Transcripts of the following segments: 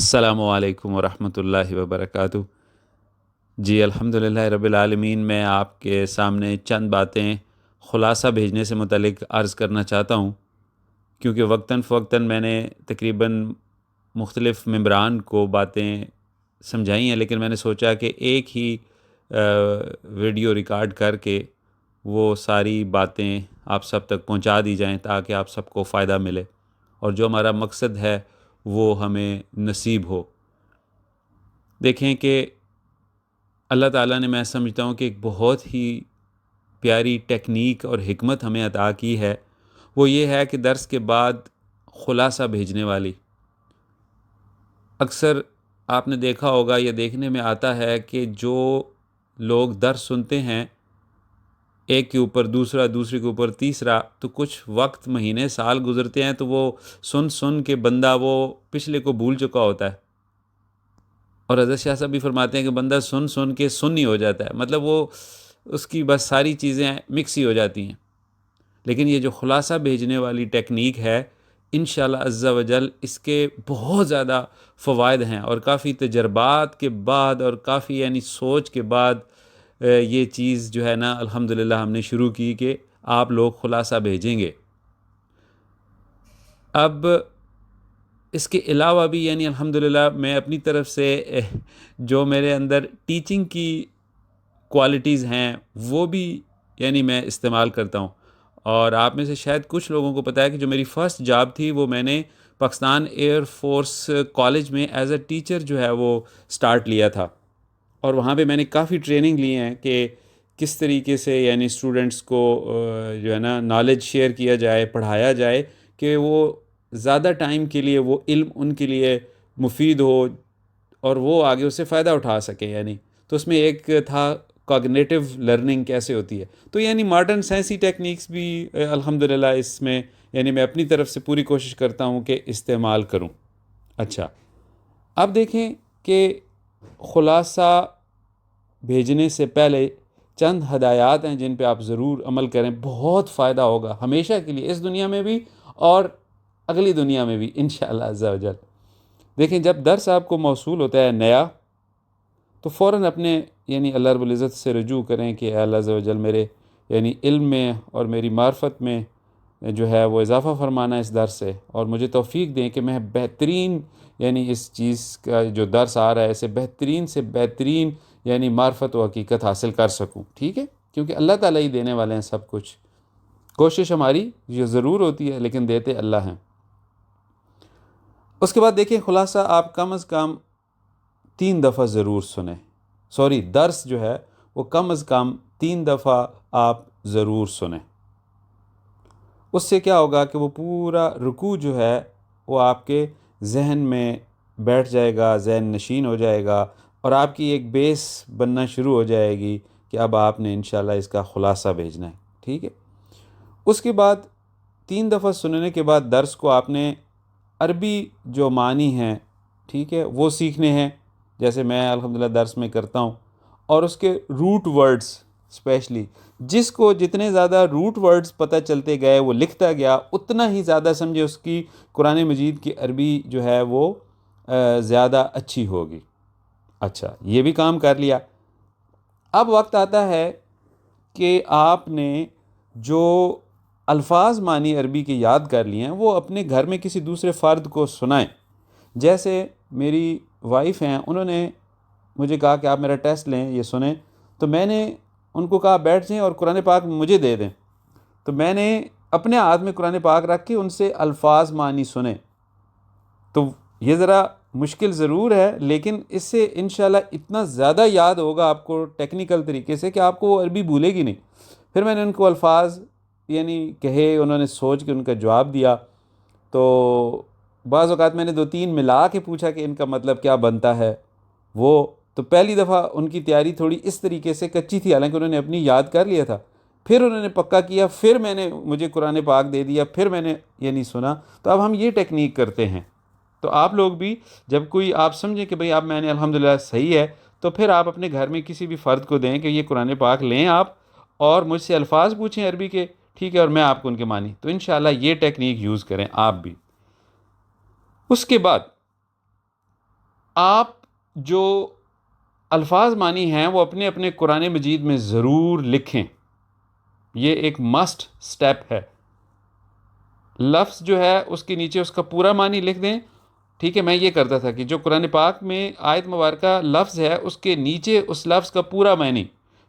السلام علیکم ورحمۃ اللہ وبرکاتہ۔ جی الحمدللہ رب العالمین، میں آپ کے سامنے چند باتیں خلاصہ بھیجنے سے متعلق عرض کرنا چاہتا ہوں، کیونکہ وقتاً فوقتاً میں نے تقریباً مختلف ممبران کو باتیں سمجھائی ہیں، لیکن میں نے سوچا کہ ایک ہی ویڈیو ریکارڈ کر کے وہ ساری باتیں آپ سب تک پہنچا دی جائیں تاکہ آپ سب کو فائدہ ملے اور جو ہمارا مقصد ہے وہ ہمیں نصیب ہو۔ دیکھیں کہ اللہ تعالیٰ نے، میں سمجھتا ہوں کہ ایک بہت ہی پیاری ٹیکنیک اور حکمت ہمیں عطا کی ہے، وہ یہ ہے کہ درس کے بعد خلاصہ بھیجنے والی۔ اکثر آپ نے دیکھا ہوگا یا دیکھنے میں آتا ہے کہ جو لوگ درس سنتے ہیں، ایک کے اوپر دوسرا، دوسرے کے اوپر تیسرا، تو کچھ وقت، مہینے، سال گزرتے ہیں تو وہ سن کے بندہ وہ پچھلے کو بھول چکا ہوتا ہے، اور حضرت شاہ صاحب بھی فرماتے ہیں کہ بندہ سن کے سن ہی ہو جاتا ہے، مطلب وہ اس کی بس ساری چیزیں مکس ہی ہو جاتی ہیں۔ لیکن یہ جو خلاصہ بھیجنے والی ٹیکنیک ہے، انشاءاللہ عز و جل اس کے بہت زیادہ فوائد ہیں، اور کافی تجربات کے بعد اور کافی سوچ کے بعد یہ چیز جو ہے نا الحمدللہ ہم نے شروع کی کہ آپ لوگ خلاصہ بھیجیں گے۔ اب اس کے علاوہ بھی الحمدللہ میں اپنی طرف سے جو میرے اندر ٹیچنگ کی کوالٹیز ہیں وہ بھی میں استعمال کرتا ہوں، اور آپ میں سے شاید کچھ لوگوں کو پتہ ہے کہ جو میری فرسٹ جاب تھی وہ میں نے پاکستان ایئر فورس کالج میں ایز اے ٹیچر جو ہے وہ سٹارٹ لیا تھا، اور وہاں پہ میں نے کافی ٹریننگ لی ہیں کہ کس طریقے سے اسٹوڈنٹس کو جو ہے نا نالج شیئر کیا جائے، پڑھایا جائے کہ وہ زیادہ ٹائم کے لیے وہ علم ان کے لیے مفید ہو اور وہ آگے اس سے فائدہ اٹھا سکے۔ تو اس میں ایک تھا کوگنیٹیو لرننگ کیسے ہوتی ہے، تو ماڈرن سائنسی ٹیکنیکس بھی الحمدللہ اس میں میں اپنی طرف سے پوری کوشش کرتا ہوں کہ استعمال کروں۔ اچھا، اب دیکھیں کہ خلاصہ بھیجنے سے پہلے چند ہدایات ہیں جن پہ آپ ضرور عمل کریں، بہت فائدہ ہوگا ہمیشہ کے لیے، اس دنیا میں بھی اور اگلی دنیا میں بھی انشاءاللہ عز و جل۔ دیکھیں، جب درس آپ کو موصول ہوتا ہے نیا، تو فوراً اپنے اللہ رب العزت سے رجوع کریں کہ اے اللہ عز و جل میرے علم میں اور میری معرفت میں جو ہے وہ اضافہ فرمانا اس درس سے، اور مجھے توفیق دیں کہ میں بہترین اس چیز کا جو درس آ رہا ہے اسے بہترین سے بہترین معرفت و حقیقت حاصل کر سکوں، ٹھیک ہے؟ کیونکہ اللہ تعالیٰ ہی دینے والے ہیں سب کچھ، کوشش ہماری یہ ضرور ہوتی ہے لیکن دیتے اللہ ہیں۔ اس کے بعد دیکھیں، خلاصہ آپ کم از کم 3 دفعہ ضرور سنیں، درس جو ہے وہ کم از کم 3 دفعہ آپ ضرور سنیں۔ اس سے کیا ہوگا کہ وہ پورا رکوع جو ہے وہ آپ کے ذہن میں بیٹھ جائے گا، ذہن نشین ہو جائے گا، اور آپ کی ایک بیس بننا شروع ہو جائے گی کہ اب آپ نے انشاءاللہ اس کا خلاصہ بھیجنا ہے، ٹھیک ہے؟ اس کے بعد 3 دفعہ سننے کے بعد درس کو آپ نے عربی جو معنی ہیں، ٹھیک ہے، وہ سیکھنے ہیں، جیسے میں الحمدللہ درس میں کرتا ہوں، اور اس کے روٹ ورڈز اسپیشلی، جس کو جتنے زیادہ روٹ ورڈز پتہ چلتے گئے وہ لکھتا گیا، اتنا ہی زیادہ سمجھے اس کی قرآن مجید کی عربی جو ہے وہ زیادہ اچھی ہوگی۔ اچھا، یہ بھی کام کر لیا۔ اب وقت آتا ہے کہ آپ نے جو الفاظ معنی عربی کے یاد کر لیے ہیں وہ اپنے گھر میں کسی دوسرے فرد کو سنائیں۔ جیسے میری وائف ہیں، انہوں نے مجھے کہا کہ آپ میرا ٹیسٹ لیں، یہ سنیں، تو میں نے ان کو کہا بیٹھ جائیں اور قرآن پاک مجھے دے دیں، تو میں نے اپنے ہاتھ میں قرآن پاک رکھ کے ان سے الفاظ معنی سنے۔ تو یہ ذرا مشکل ضرور ہے، لیکن اس سے انشاءاللہ اتنا زیادہ یاد ہوگا آپ کو ٹیکنیکل طریقے سے کہ آپ کو وہ عربی بھولے گی نہیں۔ پھر میں نے ان کو الفاظ کہے، انہوں نے سوچ کے ان کا جواب دیا، تو بعض اوقات میں نے 2-3 ملا کے پوچھا کہ ان کا مطلب کیا بنتا ہے، وہ تو پہلی دفعہ ان کی تیاری تھوڑی اس طریقے سے کچی تھی، حالانکہ انہوں نے اپنی یاد کر لیا تھا، پھر انہوں نے پکا کیا، پھر مجھے قرآن پاک دے دیا، پھر میں نے سنا۔ تو اب ہم یہ ٹیکنیک کرتے ہیں، تو آپ لوگ بھی جب کوئی آپ سمجھیں کہ بھئی اب میں نے الحمدللہ صحیح ہے، تو پھر آپ اپنے گھر میں کسی بھی فرد کو دیں کہ یہ قرآن پاک لیں آپ، اور مجھ سے الفاظ پوچھیں عربی کے، ٹھیک ہے، اور میں آپ کو ان کے معنی، تو انشاءاللہ یہ ٹیکنیک یوز کریں آپ بھی۔ اس کے بعد آپ جو الفاظ معنی ہیں وہ اپنے اپنے قرآن مجید میں ضرور لکھیں، یہ ایک مسٹ سٹیپ ہے. لفظ جو ہے اس کے نیچے اس کا پورا معنی لکھ دیں. ٹھیک ہے، میں یہ کرتا تھا کہ جو قرآن پاک میں آیت مبارکہ لفظ ہے اس کے نیچے اس لفظ کا پورا معنی،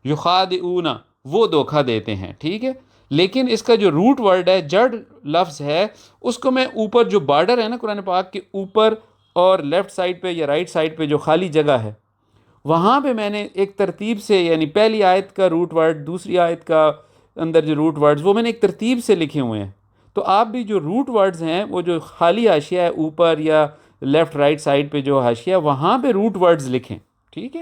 یخادعون، وہ دھوکہ دیتے ہیں. ٹھیک ہے، لیکن اس کا جو روٹ ورڈ ہے، جڑ لفظ ہے، اس کو میں اوپر جو بارڈر ہے نا قرآن پاک کے اوپر اور لیفٹ سائڈ پہ یا رائٹ سائڈ پہ جو خالی جگہ ہے، وہاں پہ میں نے ایک ترتیب سے، یعنی پہلی آیت کا روٹ ورڈ، دوسری آیت کا اندر جو روٹ ورڈز، وہ میں نے ایک ترتیب سے لکھے ہوئے ہیں. تو آپ بھی جو روٹ ورڈز ہیں، وہ جو خالی حاشیہ ہے اوپر یا لیفٹ رائٹ سائڈ پہ جو حاشیہ ہے، وہاں پہ روٹ ورڈز لکھیں. ٹھیک ہے،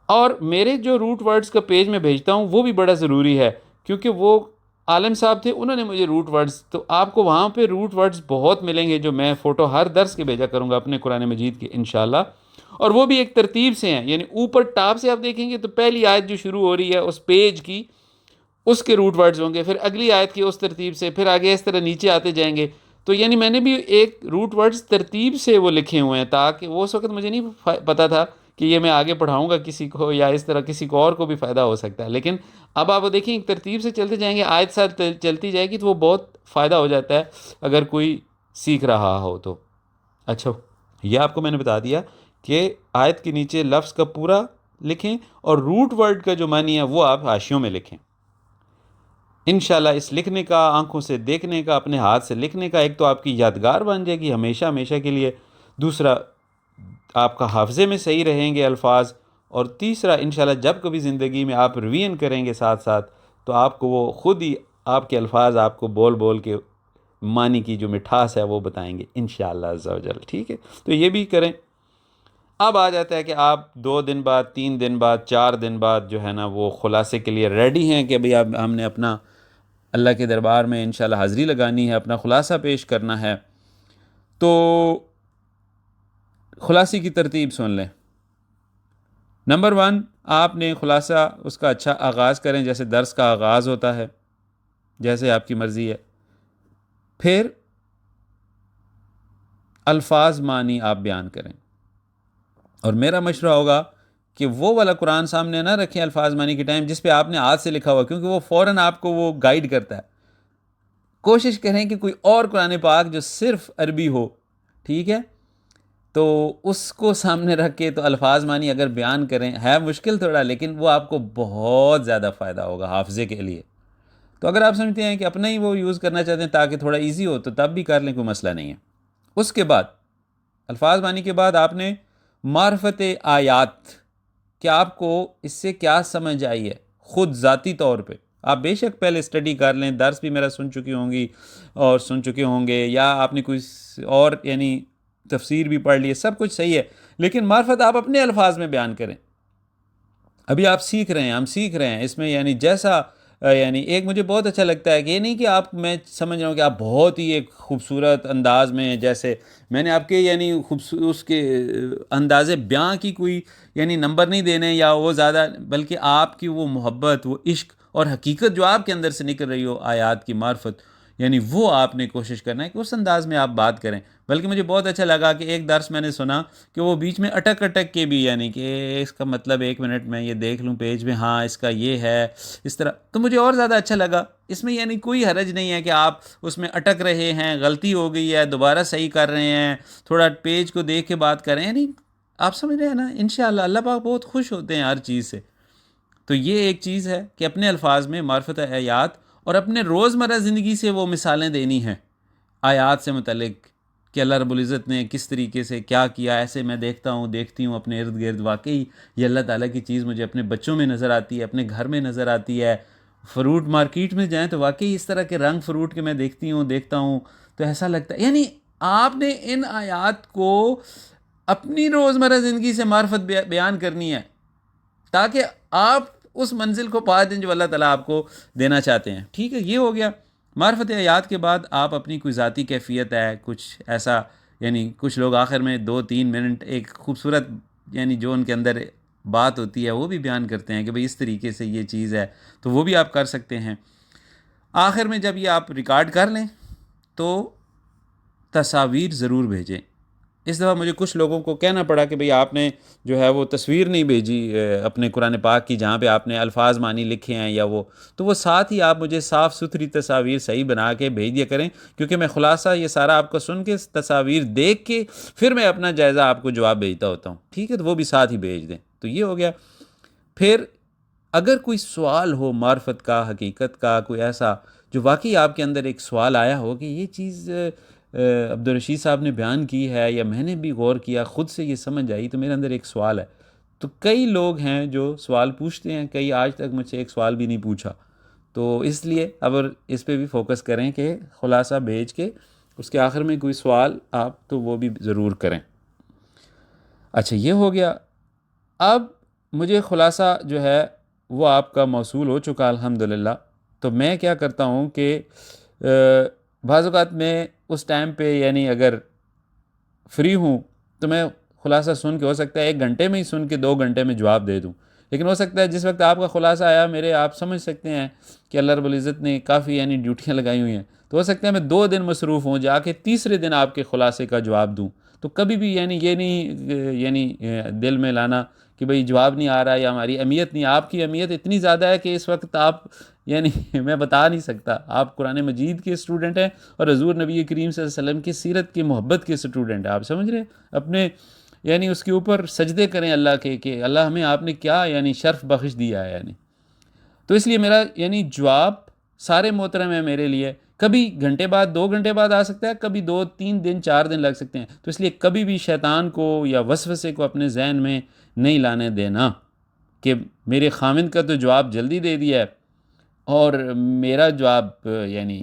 اور میرے جو روٹ ورڈز کا پیج میں بھیجتا ہوں وہ بھی بڑا ضروری ہے، کیونکہ وہ عالم صاحب تھے، انہوں نے مجھے روٹ ورڈز، تو آپ کو وہاں پہ روٹ ورڈز بہت ملیں گے جو میں فوٹو ہر درس کے بھیجا کروں گا اپنے قرآن مجید کے انشاءاللہ. اور وہ بھی ایک ترتیب سے ہیں، یعنی اوپر ٹاپ سے آپ دیکھیں گے تو پہلی آیت جو شروع ہو رہی ہے اس پیج کی، اس کے روٹ ورڈز ہوں گے، پھر اگلی آیت کی اس ترتیب سے، پھر آگے اس طرح نیچے آتے جائیں گے. تو یعنی میں نے بھی ایک روٹ ورڈز ترتیب سے وہ لکھے ہوئے ہیں، تاکہ وہ اس وقت مجھے نہیں پتا تھا کہ یہ میں آگے پڑھاؤں گا کسی کو، یا اس طرح کسی کو اور کو بھی فائدہ ہو سکتا ہے. لیکن اب آپ دیکھیں ایک ترتیب سے چلتے جائیں گے، آیت ساتھ چلتی جائے گی، تو وہ بہت فائدہ ہو جاتا ہے اگر کوئی سیکھ رہا ہو تو. اچھا، یہ آپ کو میں نے بتا دیا کہ آیت کے نیچے لفظ کا پورا لکھیں، اور روٹ ورڈ کا جو معنی ہے وہ آپ حاشیوں میں لکھیں. انشاءاللہ اس لکھنے کا، آنکھوں سے دیکھنے کا، اپنے ہاتھ سے لکھنے کا، ایک تو آپ کی یادگار بن جائے گی ہمیشہ ہمیشہ کے لیے، دوسرا آپ کا حافظے میں صحیح رہیں گے الفاظ، اور تیسرا انشاءاللہ جب کبھی زندگی میں آپ ریویژن کریں گے ساتھ ساتھ، تو آپ کو وہ خود ہی آپ کے الفاظ آپ کو بول بول کے معنی کی جو مٹھاس ہے وہ بتائیں گے انشاءاللہ عز و جل. ٹھیک ہے، تو یہ بھی کریں. اب آ جاتا ہے کہ آپ 2 دن بعد، 3 دن بعد، 4 دن بعد جو ہے نا وہ خلاصے کے لیے ریڈی ہیں کہ بھئی اب ہم نے اپنا اللہ کے دربار میں انشاءاللہ حاضری لگانی ہے، اپنا خلاصہ پیش کرنا ہے. تو خلاصے کی ترتیب سن لیں. نمبر 1، آپ نے خلاصہ اس کا اچھا آغاز کریں، جیسے درس کا آغاز ہوتا ہے، جیسے آپ کی مرضی ہے. پھر الفاظ معنی آپ بیان کریں، اور میرا مشورہ ہوگا کہ وہ والا قرآن سامنے نہ رکھیں الفاظ معنی کے ٹائم جس پہ آپ نے ہاتھ سے لکھا ہوا، کیونکہ وہ فوراً آپ کو وہ گائیڈ کرتا ہے. کوشش کریں کہ کوئی اور قرآن پاک جو صرف عربی ہو، ٹھیک ہے، تو اس کو سامنے رکھ کے تو الفاظ معنی اگر بیان کریں، ہے مشکل تھوڑا، لیکن وہ آپ کو بہت زیادہ فائدہ ہوگا حافظے کے لیے. تو اگر آپ سمجھتے ہیں کہ اپنا ہی وہ یوز کرنا چاہتے ہیں تاکہ تھوڑا ایزی ہو، تو تب بھی کر لیں، کوئی مسئلہ نہیں ہے. اس کے بعد الفاظ معنی کے بعد آپ نے معرفت آیات، کہ آپ کو اس سے کیا سمجھ آئی ہے خود ذاتی طور پہ. آپ بے شک پہلے اسٹڈی کر لیں، درس بھی میرا سن چکی ہوں گی اور سن چکے ہوں گے، یا آپ نے کوئی اور یعنی تفسیر بھی پڑھ لی ہے، سب کچھ صحیح ہے، لیکن معرفت آپ اپنے الفاظ میں بیان کریں. ابھی آپ سیکھ رہے ہیں، ہم سیکھ رہے ہیں اس میں، یعنی جیسا یعنی ایک مجھے بہت اچھا لگتا ہے کہ یہ نہیں کہ آپ، میں سمجھ رہا ہوں کہ آپ بہت ہی ایک خوبصورت انداز میں، جیسے میں نے آپ کے یعنی اس کے انداز بیاں کی کوئی یعنی نمبر نہیں دینے یا وہ زیادہ، بلکہ آپ کی وہ محبت، وہ عشق اور حقیقت جو آپ کے اندر سے نکل رہی ہو آیات کی معرفت، یعنی وہ آپ نے کوشش کرنا ہے کہ اس انداز میں آپ بات کریں. بلکہ مجھے بہت اچھا لگا کہ ایک درس میں نے سنا کہ وہ بیچ میں اٹک اٹک کے بھی، یعنی کہ اس کا مطلب 1 منٹ میں یہ دیکھ لوں پیج میں، ہاں اس کا یہ ہے، اس طرح. تو مجھے اور زیادہ اچھا لگا. اس میں یعنی کوئی حرج نہیں ہے کہ آپ اس میں اٹک رہے ہیں، غلطی ہو گئی ہے، دوبارہ صحیح کر رہے ہیں، تھوڑا پیج کو دیکھ کے بات کر رہے ہیں، یعنی آپ سمجھ رہے ہیں نا. انشاءاللہ اللہ پاک بہت خوش ہوتے ہیں ہر چیز سے. تو یہ ایک چیز ہے کہ اپنے الفاظ میں معرفت آیات، اور اپنے روزمرہ زندگی سے وہ مثالیں دینی ہیں آیات سے متعلق کہ اللہ رب العزت نے کس طریقے سے کیا کیا. ایسے میں دیکھتا ہوں، دیکھتی ہوں اپنے ارد گرد، واقعی یہ اللہ تعالیٰ کی چیز مجھے اپنے بچوں میں نظر آتی ہے، اپنے گھر میں نظر آتی ہے. فروٹ مارکیٹ میں جائیں تو واقعی اس طرح کے رنگ فروٹ کے میں دیکھتا ہوں تو ایسا لگتا ہے. یعنی آپ نے ان آیات کو اپنی روزمرہ زندگی سے معرفت بیان کرنی ہے، تاکہ آپ اس منزل کو پا دیں جو اللہ تعالیٰ آپ کو دینا چاہتے ہیں. ٹھیک ہے، یہ ہو گیا. معرفت آیات کے بعد آپ اپنی کوئی ذاتی کیفیت ہے، کچھ ایسا، یعنی کچھ لوگ آخر میں 2-3 منٹ ایک خوبصورت یعنی جو ان کے اندر بات ہوتی ہے وہ بھی بیان کرتے ہیں کہ بھئی اس طریقے سے یہ چیز ہے، تو وہ بھی آپ کر سکتے ہیں. آخر میں جب یہ آپ ریکارڈ کر لیں تو تصاویر ضرور بھیجیں. اس دفعہ مجھے کچھ لوگوں کو کہنا پڑا کہ بھئی آپ نے جو ہے وہ تصویر نہیں بھیجی اپنے قرآن پاک کی جہاں پہ آپ نے الفاظ معنی لکھے ہیں یا وہ، تو وہ ساتھ ہی آپ مجھے صاف ستھری تصاویر صحیح بنا کے بھیج دیا کریں، کیونکہ میں خلاصہ یہ سارا آپ کو سن کے تصاویر دیکھ کے پھر میں اپنا جائزہ آپ کو جواب بھیجتا ہوتا ہوں، ٹھیک ہے؟ تو وہ بھی ساتھ ہی بھیج دیں. تو یہ ہو گیا. پھر اگر کوئی سوال ہو معرفت کا، حقیقت کا، کوئی ایسا جو واقعی آپ کے اندر ایک سوال آیا ہو کہ یہ چیز عبدالرشید صاحب نے بیان کی ہے یا میں نے بھی غور کیا، خود سے یہ سمجھ آئی، تو میرے اندر ایک سوال ہے. تو کئی لوگ ہیں جو سوال پوچھتے ہیں، کئی آج تک مجھ سے ایک سوال بھی نہیں پوچھا. تو اس لیے اب اس پہ بھی فوکس کریں کہ خلاصہ بھیج کے اس کے آخر میں کوئی سوال آپ تو وہ بھی ضرور کریں. اچھا یہ ہو گیا. اب مجھے خلاصہ جو ہے وہ آپ کا موصول ہو چکا الحمدللہ. تو میں کیا کرتا ہوں کہ بعض اوقات میں اس ٹائم پہ یعنی اگر فری ہوں تو میں خلاصہ سن کے ہو سکتا ہے 1 گھنٹے میں ہی سن کے 2 گھنٹے میں جواب دے دوں، لیکن ہو سکتا ہے جس وقت آپ کا خلاصہ آیا میرے، آپ سمجھ سکتے ہیں کہ اللہ رب العزت نے کافی یعنی ڈیوٹیاں لگائی ہوئی ہیں، تو ہو سکتا ہے میں 2 دن مصروف ہوں، جا کے تیسرے دن آپ کے خلاصے کا جواب دوں. تو کبھی بھی یعنی یہ نہیں یعنی دل میں لانا کہ بھئی جواب نہیں آ رہا یا ہماری اہمیت نہیں. آپ کی اہمیت اتنی زیادہ ہے کہ اس وقت آپ یعنی میں بتا نہیں سکتا. آپ قرآن مجید کے اسٹوڈنٹ ہیں اور حضور نبی کریم صلی اللہ علیہ وسلم کی سیرت کی محبت کے اسٹوڈنٹ ہیں. آپ سمجھ رہے ہیں؟ اپنے یعنی اس کے اوپر سجدے کریں اللہ کے کہ اللہ ہمیں آپ نے کیا یعنی شرف بخش دیا ہے یعنی. تو اس لیے میرا یعنی جواب سارے محترم ہیں میرے لیے. کبھی گھنٹے بعد 2 گھنٹے بعد آ سکتا ہے، کبھی 2-3 دن 4 دن لگ سکتے ہیں. تو اس لیے کبھی بھی شیطان کو یا وسوسے کو اپنے ذہن میں نہیں لانے دینا کہ میرے خامند کا تو جواب جلدی دے دیا ہے اور میرا جواب یعنی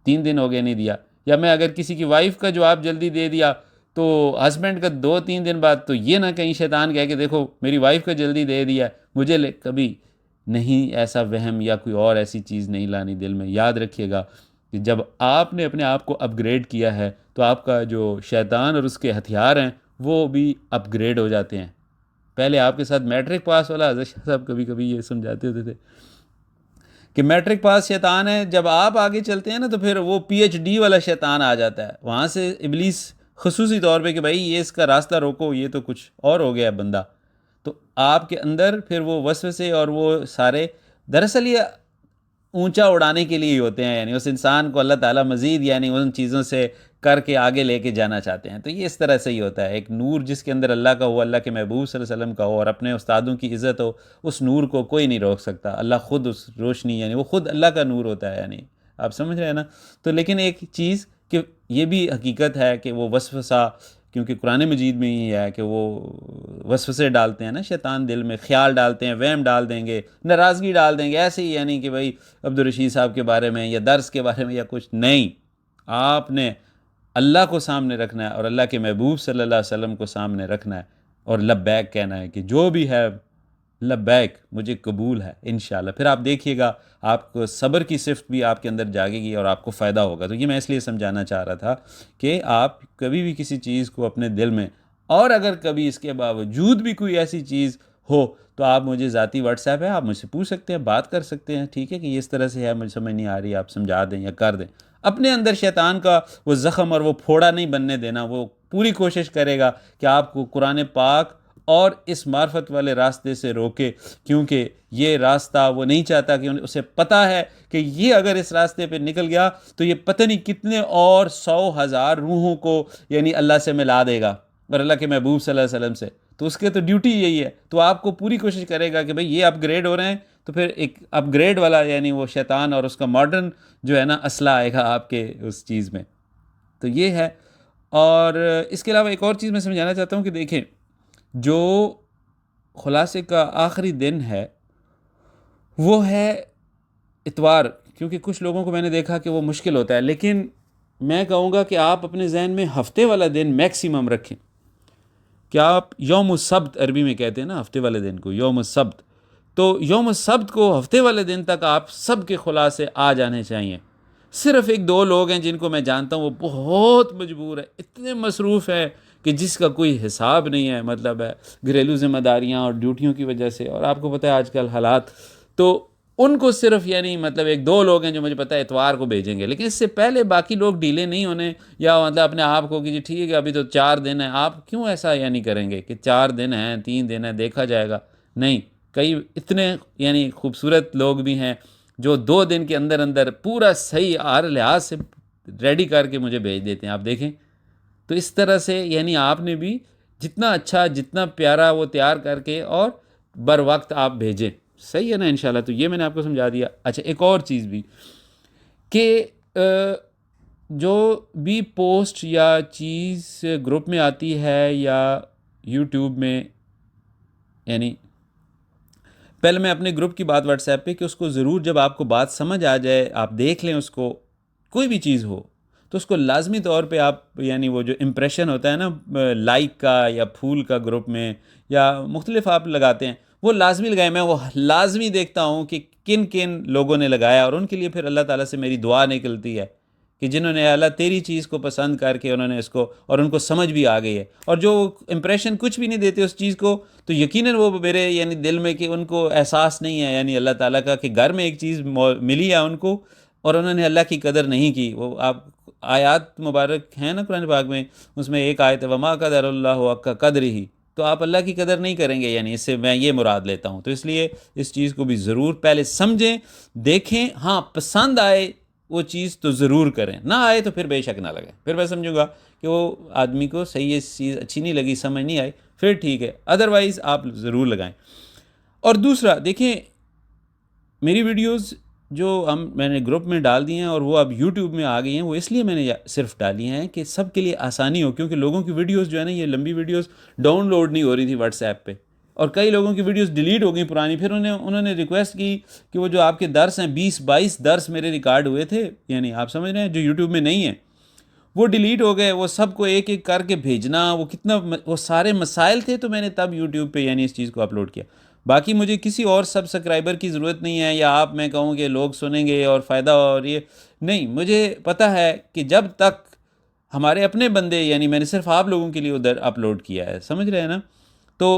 3 دن ہو گئے نہیں دیا، یا میں اگر کسی کی وائف کا جواب جلدی دے دیا تو ہسبینڈ کا 2-3 دن بعد تو یہ نہ کہیں شیطان کہے کہ دیکھو میری وائف کا جلدی دے دیا مجھے کبھی نہیں. ایسا وہم یا کوئی اور ایسی چیز نہیں لانی دل میں. یاد رکھیے گا کہ جب آپ نے اپنے آپ کو اپ گریڈ کیا ہے تو آپ کا جو شیطان اور اس کے ہتھیار ہیں وہ بھی اپ گریڈ ہو جاتے ہیں. پہلے آپ کے ساتھ میٹرک پاس والا حضرت شاہ صاحب کبھی کبھی یہ سمجھاتے ہوتے تھے کہ میٹرک پاس شیطان ہے، جب آپ آگے چلتے ہیں نا تو پھر وہ پی ایچ ڈی والا شیطان آ جاتا ہے. وہاں سے ابلیس خصوصی طور پہ کہ بھائی یہ اس کا راستہ روکو، یہ تو کچھ اور ہو گیا ہے بندہ. تو آپ کے اندر پھر وہ وسوسے اور وہ سارے دراصل یہ اونچا اڑانے کے لیے ہی ہوتے ہیں. یعنی اس انسان کو اللہ تعالیٰ مزید یعنی ان چیزوں سے کر کے آگے لے کے جانا چاہتے ہیں. تو یہ اس طرح سے ہی ہوتا ہے. ایک نور جس کے اندر اللہ کا ہو، اللہ کے محبوب صلی اللہ علیہ وسلم کا ہو اور اپنے استادوں کی عزت ہو، اس نور کو کوئی نہیں روک سکتا. اللہ خود اس روشنی یعنی وہ خود اللہ کا نور ہوتا ہے. یعنی آپ سمجھ رہے ہیں نا. تو لیکن ایک چیز کہ یہ بھی حقیقت ہے کہ وہ وسوسہ، کیونکہ قرآن مجید میں ہی ہے کہ وہ وسوسے ڈالتے ہیں نا شیطان، دل میں خیال ڈالتے ہیں، وہم ڈال دیں گے، ناراضگی ڈال دیں گے ایسے ہی یعنی کہ بھائی عبدالرشید صاحب کے بارے میں یا درس کے بارے میں یا کچھ نہیں. آپ نے اللہ کو سامنے رکھنا ہے اور اللہ کے محبوب صلی اللہ علیہ وسلم کو سامنے رکھنا ہے اور لبیک کہنا ہے کہ جو بھی ہے لبیک مجھے قبول ہے انشاءاللہ. پھر آپ دیکھیے گا آپ کو صبر کی صفت بھی آپ کے اندر جاگے گی اور آپ کو فائدہ ہوگا. تو یہ میں اس لیے سمجھانا چاہ رہا تھا کہ آپ کبھی بھی کسی چیز کو اپنے دل میں، اور اگر کبھی اس کے باوجود بھی کوئی ایسی چیز ہو تو آپ مجھے ذاتی واٹس ایپ ہے، آپ مجھ سے پوچھ سکتے ہیں، بات کر سکتے ہیں، ٹھیک ہے کہ یہ اس طرح سے ہے مجھے سمجھ نہیں آ رہی، آپ سمجھا دیں یا کر دیں. اپنے اندر شیطان کا وہ زخم اور وہ پھوڑا نہیں بننے دینا. وہ پوری کوشش کرے گا کہ آپ کو قرآن پاک اور اس معرفت والے راستے سے روکے، کیونکہ یہ راستہ وہ نہیں چاہتا کہ اسے پتہ ہے کہ یہ اگر اس راستے پہ نکل گیا تو یہ پتہ نہیں کتنے اور 100,000 روحوں کو یعنی اللہ سے ملا دے گا اور اللہ کے محبوب صلی اللہ علیہ وسلم سے. تو اس کے تو ڈیوٹی یہی ہے. تو آپ کو پوری کوشش کرے گا کہ بھئی یہ اپ گریڈ ہو رہے ہیں تو پھر ایک اپ گریڈ والا یعنی وہ شیطان اور اس کا ماڈرن جو ہے نا اسلحہ آئے گا آپ کے اس چیز میں. تو یہ ہے. اور اس کے علاوہ ایک اور چیز میں سمجھانا چاہتا ہوں کہ دیکھیں جو خلاصے کا آخری دن ہے وہ ہے اتوار، کیونکہ کچھ لوگوں کو میں نے دیکھا کہ وہ مشکل ہوتا ہے، لیکن میں کہوں گا کہ آپ اپنے ذہن میں ہفتے والا دن میکسیمم رکھیں کہ آپ یوم السبت عربی میں کہتے ہیں نا ہفتے والے دن کو یوم السبت. تو یوم السبت کو ہفتے والے دن تک آپ سب کے خلاصے آ جانے چاہیے. صرف 1-2 لوگ ہیں جن کو میں جانتا ہوں وہ بہت مجبور ہے، اتنے مصروف ہے کہ جس کا کوئی حساب نہیں ہے، مطلب ہے گھریلو ذمہ داریاں اور ڈیوٹیوں کی وجہ سے، اور آپ کو پتہ ہے آج کل حالات. تو ان کو صرف یعنی مطلب 1-2 لوگ ہیں جو مجھے پتہ ہے اتوار کو بھیجیں گے، لیکن اس سے پہلے باقی لوگ ڈیلے نہیں ہونے، یا مطلب اپنے آپ کو کہ جی ٹھیک ہے ابھی تو 4 دن ہیں، آپ کیوں ایسا یعنی کریں گے کہ 4 دن ہیں 3 دن ہیں دیکھا جائے گا؟ نہیں، کئی اتنے یعنی خوبصورت لوگ بھی ہیں جو 2 دن کے اندر اندر پورا صحیح ہر لحاظ سے ریڈی کر کے مجھے بھیج دیتے ہیں، آپ دیکھیں۔ تو اس طرح سے یعنی آپ نے بھی جتنا اچھا جتنا پیارا وہ تیار کر کے اور بر وقت آپ بھیجیں، صحیح ہے نا انشاءاللہ۔ تو یہ میں نے آپ کو سمجھا دیا۔ اچھا ایک اور چیز بھی کہ جو بھی پوسٹ یا چیز گروپ میں آتی ہے یا یوٹیوب میں، یعنی پہلے میں اپنے گروپ کی بات واٹس ایپ پہ کہ اس کو ضرور جب آپ کو بات سمجھ آ جائے آپ دیکھ لیں اس کو، کوئی بھی چیز ہو تو اس کو لازمی طور پہ آپ یعنی وہ جو امپریشن ہوتا ہے نا لائک کا یا پھول کا گروپ میں یا مختلف آپ لگاتے ہیں، وہ لازمی لگائیں۔ میں وہ لازمی دیکھتا ہوں کہ کن کن لوگوں نے لگایا، اور ان کے لیے پھر اللہ تعالیٰ سے میری دعا نکلتی ہے کہ جنہوں نے اللہ تیری چیز کو پسند کر کے انہوں نے اس کو اور ان کو سمجھ بھی آ گئی ہے، اور جو امپریشن کچھ بھی نہیں دیتے اس چیز کو تو یقیناً وہ میرے یعنی دل میں کہ ان کو احساس نہیں ہے یعنی اللہ تعالیٰ کا کہ گھر میں ایک چیز ملی ہے ان کو اور انہوں نے اللہ کی قدر نہیں کی۔ وہ آپ آیات مبارک ہیں نا قرآن پاک میں، اس میں ایک آیت ہے وما قدر اللہ حق قدرہ، تو آپ اللہ کی قدر نہیں کریں گے، یعنی اس سے میں یہ مراد لیتا ہوں۔ تو اس لیے اس چیز کو بھی ضرور پہلے سمجھیں دیکھیں، ہاں پسند آئے وہ چیز تو ضرور کریں، نہ آئے تو پھر بے شک نہ لگیں، پھر میں سمجھوں گا کہ وہ آدمی کو صحیح چیز اچھی نہیں لگی، سمجھ نہیں آئی، پھر ٹھیک ہے، ادروائز آپ ضرور لگائیں۔ اور دوسرا دیکھیں میری ویڈیوز جو میں نے گروپ میں ڈال دی ہیں اور وہ اب یوٹیوب میں آ گئی ہیں، وہ اس لیے میں نے صرف ڈالی ہیں کہ سب کے لیے آسانی ہو، کیونکہ لوگوں کی ویڈیوز جو ہے نا یہ لمبی ویڈیوز ڈاؤن لوڈ نہیں ہو رہی تھی واٹس ایپ پہ، اور کئی لوگوں کی ویڈیوز ڈیلیٹ ہو گئی پرانی، پھر انہوں نے ریکویسٹ کی کہ وہ جو آپ کے درس ہیں 20-22 درس میرے ریکارڈ ہوئے تھے، یعنی آپ سمجھ رہے ہیں جو یوٹیوب میں نہیں ہیں وہ ڈیلیٹ ہو گئے، وہ سب کو ایک ایک کر کے بھیجنا، وہ کتنا وہ سارے مسائل تھے، تو میں نے تب یوٹیوب پہ یعنی اس چیز کو اپلوڈ کیا۔ باقی مجھے کسی اور سبسکرائبر کی ضرورت نہیں ہے، یا آپ میں کہوں کہ لوگ سنیں گے اور فائدہ اور یہ نہیں، مجھے پتہ ہے کہ جب تک ہمارے اپنے بندے یعنی میں نے صرف آپ لوگوں کے لیے ادھر اپلوڈ کیا ہے، سمجھ رہے ہیں نا؟ تو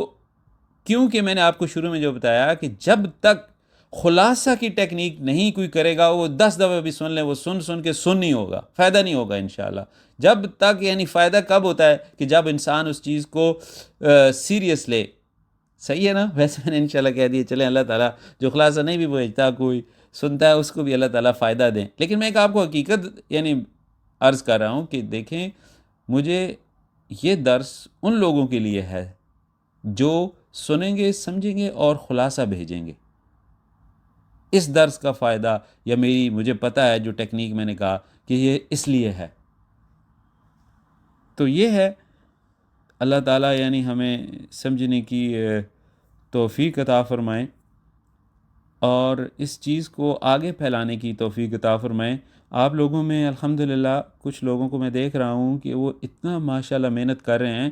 کیونکہ میں نے آپ کو شروع میں جو بتایا کہ جب تک خلاصہ کی ٹیکنیک نہیں کوئی کرے گا، وہ 10 دفعہ بھی سن لیں، وہ سن کے سن نہیں ہوگا، فائدہ نہیں ہوگا انشاءاللہ۔ جب تک یعنی فائدہ کب ہوتا ہے کہ جب انسان اس چیز کو سیریس لے، صحیح ہے نا؟ ویسے میں نے انشاءاللہ کہہ دیا چلیں اللہ تعالیٰ جو خلاصہ نہیں بھی بھیجتا کوئی سنتا ہے اس کو بھی اللہ تعالیٰ فائدہ دیں، لیکن میں ایک آپ کو حقیقت یعنی عرض کر رہا ہوں کہ دیکھیں مجھے یہ درس ان لوگوں کے لیے ہے جو سنیں گے سمجھیں گے اور خلاصہ بھیجیں گے۔ اس درس کا فائدہ یا مجھے پتہ ہے جو ٹیکنیک میں نے کہا کہ یہ اس لیے ہے، تو یہ ہے اللہ تعالیٰ یعنی ہمیں سمجھنے کی توفیق عطا فرمائیں اور اس چیز کو آگے پھیلانے کی توفیق عطا فرمائیں۔ آپ لوگوں میں الحمدللہ کچھ لوگوں کو میں دیکھ رہا ہوں کہ وہ اتنا ماشاءاللہ محنت کر رہے ہیں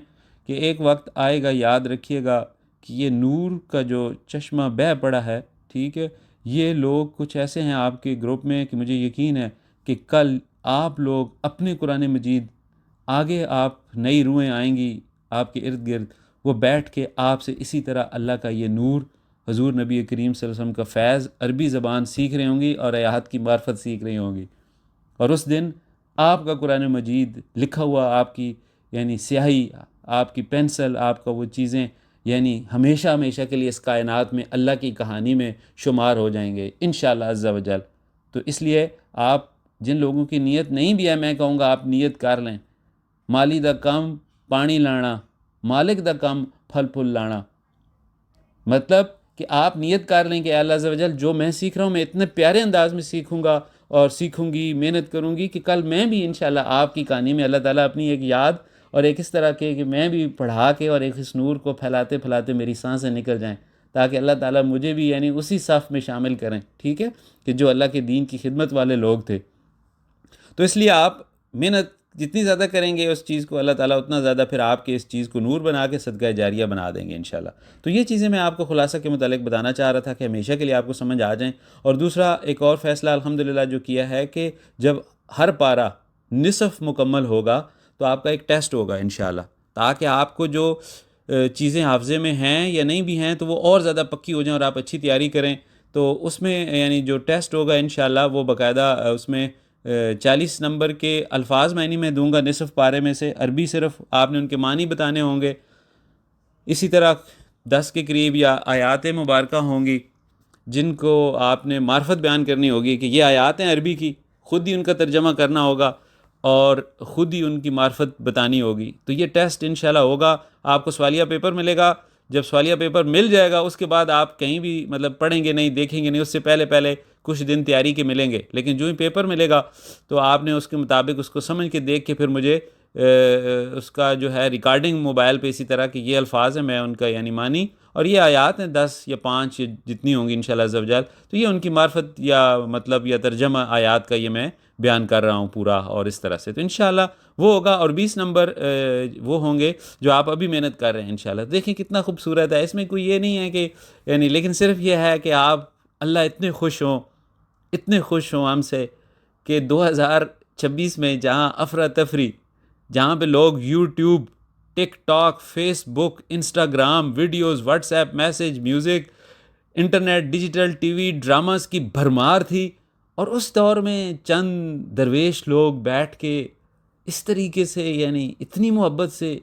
کہ ایک وقت آئے گا، یاد رکھیے گا کہ یہ نور کا جو چشمہ بہہ پڑا ہے، ٹھیک ہے، یہ لوگ کچھ ایسے ہیں آپ کے گروپ میں کہ مجھے یقین ہے کہ کل آپ لوگ اپنے قرآن مجید آگے آپ نئی روحیں آئیں گی آپ کے ارد گرد، وہ بیٹھ کے آپ سے اسی طرح اللہ کا یہ نور حضور نبی کریم صلی اللہ علیہ وسلم کا فیض عربی زبان سیکھ رہی ہوں گی اور آیات کی معرفت سیکھ رہی ہوں گی، اور اس دن آپ کا قرآن مجید لکھا ہوا آپ کی یعنی سیاہی، آپ کی پینسل، آپ کا وہ چیزیں یعنی ہمیشہ ہمیشہ کے لیے اس کائنات میں اللہ کی کہانی میں شمار ہو جائیں گے انشاءاللہ عز و جل۔ تو اس لیے آپ جن لوگوں کی نیت نہیں بھی ہے میں کہوں گا آپ نیت کر لیں، مالی دا کم پانی لانا، مالک دا کم پھل پھل لانا، مطلب کہ آپ نیت کر لیں کہ اللہ عز و جل جو میں سیکھ رہا ہوں میں اتنے پیارے انداز میں سیکھوں گا اور سیکھوں گی، محنت کروں گی کہ کل میں بھی انشاءاللہ آپ کی کہانی میں اللہ تعالیٰ اپنی ایک یاد اور ایک اس طرح کے کہ میں بھی پڑھا کے اور ایک اس نور کو پھیلاتے پھیلاتے میری سانسیں نکل جائیں، تاکہ اللہ تعالیٰ مجھے بھی یعنی اسی صف میں شامل کریں، ٹھیک ہے، کہ جو اللہ کے دین کی خدمت والے لوگ تھے۔ تو اس لیے آپ محنت جتنی زیادہ کریں گے اس چیز کو اللہ تعالیٰ اتنا زیادہ پھر آپ کے اس چیز کو نور بنا کے صدقہ جاریہ بنا دیں گے انشاءاللہ۔ تو یہ چیزیں میں آپ کو خلاصہ کے متعلق بتانا چاہ رہا تھا کہ ہمیشہ کے لیے آپ کو سمجھ آ جائیں۔ اور دوسرا ایک اور فیصلہ الحمدللہ جو کیا ہے کہ جب ہر پارہ نصف مکمل ہوگا تو آپ کا ایک ٹیسٹ ہوگا انشاءاللہ، تاکہ آپ کو جو چیزیں حافظے میں ہیں یا نہیں بھی ہیں تو وہ اور زیادہ پکی ہو جائیں اور آپ اچھی تیاری کریں، تو اس میں یعنی جو ٹیسٹ ہوگا انشاءاللہ وہ باقاعدہ اس میں 40 نمبر کے الفاظ معنی میں دوں گا نصف پارے میں سے، عربی صرف آپ نے ان کے معنی بتانے ہوں گے. اسی طرح 10 کے قریب یا آیات مبارکہ ہوں گی جن کو آپ نے معرفت بیان کرنی ہوگی کہ یہ آیات ہیں عربی کی، خود ہی ان کا ترجمہ کرنا ہوگا اور خود ہی ان کی معرفت بتانی ہوگی. تو یہ ٹیسٹ انشاءاللہ ہوگا. آپ کو سوالیہ پیپر ملے گا. جب سوالیہ پیپر مل جائے گا اس کے بعد آپ کہیں بھی مطلب پڑھیں گے نہیں، دیکھیں گے نہیں، اس سے پہلے کچھ دن تیاری کے ملیں گے. لیکن جو ہی پیپر ملے گا تو آپ نے اس کے مطابق اس کو سمجھ کے دیکھ کے پھر مجھے اس کا جو ہے ریکارڈنگ موبائل پہ اسی طرح کہ یہ الفاظ ہیں، میں ان کا یعنی معنی اور یہ آیات ہیں 10 یا 5 جتنی ہوں گی انشاءاللہ عز و جل، تو یہ ان کی معرفت یا مطلب یا ترجمہ آیات کا یہ میں بیان کر رہا ہوں پورا اور اس طرح سے. تو انشاءاللہ وہ ہوگا. اور 20 نمبر وہ ہوں گے جو آپ ابھی محنت کر رہے ہیں انشاءاللہ. دیکھیں کتنا خوبصورت ہے. اس میں کوئی یہ نہیں ہے کہ یعنی لیکن صرف یہ ہے کہ آپ اللہ اتنے خوش ہوں ہم سے کہ 2026 میں جہاں افراتفری، جہاں پہ لوگ YouTube, TikTok, Facebook, Instagram, videos, WhatsApp message, music, internet, digital TV, dramas کی بھرمار تھی، اور اس دور میں چند درویش لوگ بیٹھ کے اس طریقے سے یعنی اتنی محبت سے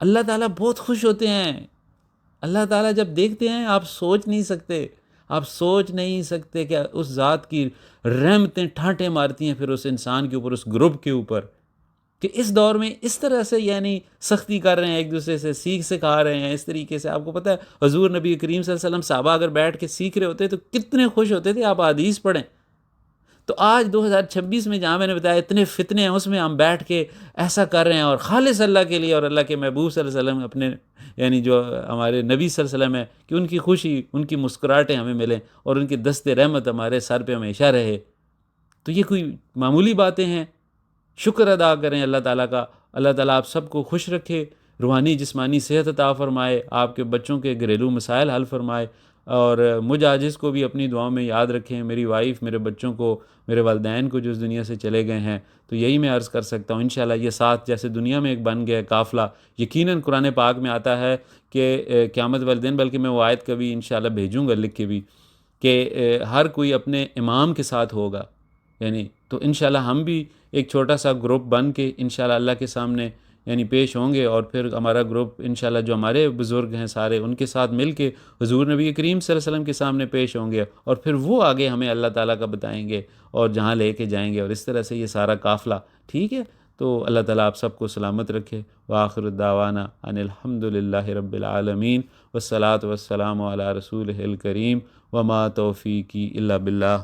اللہ تعالیٰ بہت خوش ہوتے ہیں. اللہ تعالیٰ جب دیکھتے ہیں آپ سوچ نہیں سکتے کہ اس ذات کی رحمتیں ٹھاٹھیں مارتی ہیں پھر اس انسان کے اوپر، اس گروپ کے اوپر، کہ اس دور میں اس طرح سے یعنی سختی کر رہے ہیں، ایک دوسرے سے سیکھ سکھا رہے ہیں اس طریقے سے. آپ کو پتہ ہے حضور نبی کریم صلی اللہ علیہ وسلم صحابہ اگر بیٹھ کے سیکھ رہے ہوتے تو کتنے خوش ہوتے تھے. آپ حدیث پڑھیں. تو آج 2026 میں جہاں میں نے بتایا اتنے فتنے ہیں، اس میں ہم بیٹھ کے ایسا کر رہے ہیں اور خالص اللہ کے لیے اور اللہ کے محبوب صلی اللہ علیہ وسلم اپنے یعنی جو ہمارے نبی صلی اللہ علیہ وسلم ہے کہ ان کی خوشی، ان کی مسکراہٹیں ہمیں ملیں اور ان کی دست رحمت ہمارے سر پہ ہمیشہ رہے. تو یہ کوئی معمولی باتیں ہیں. شکر ادا کریں اللہ تعالیٰ کا. اللہ تعالیٰ آپ سب کو خوش رکھے، روحانی جسمانی صحت عطا فرمائے، آپ کے بچوں کے گھریلو مسائل حل فرمائے، اور مجھ عاجز کو بھی اپنی دعاؤں میں یاد رکھیں، میری وائف، میرے بچوں کو، میرے والدین کو جو اس دنیا سے چلے گئے ہیں. تو یہی میں عرض کر سکتا ہوں. انشاءاللہ یہ ساتھ جیسے دنیا میں ایک بن گیا قافلہ، یقیناً قرآن پاک میں آتا ہے کہ قیامت والے دن، بلکہ میں وہ آیت کبھی انشاءاللہ بھیجوں گا لکھ کے بھی، کہ ہر کوئی اپنے امام کے ساتھ ہوگا. یعنی تو انشاءاللہ ہم بھی ایک چھوٹا سا گروپ بن کے انشاءاللہ اللہ کے سامنے یعنی پیش ہوں گے، اور پھر ہمارا گروپ انشاءاللہ جو ہمارے بزرگ ہیں سارے ان کے ساتھ مل کے حضور نبی کریم صلی اللہ علیہ وسلم کے سامنے پیش ہوں گے، اور پھر وہ آگے ہمیں اللہ تعالیٰ کا بتائیں گے اور جہاں لے کے جائیں گے. اور اس طرح سے یہ سارا قافلہ ٹھیک ہے. تو اللہ تعالیٰ آپ سب کو سلامت رکھے. وآخر الدعوانا ان الحمد للہ رب العالمین، والصلاۃ والسلام علی رسولہ الکریم، وما توفیقی الا باللہ.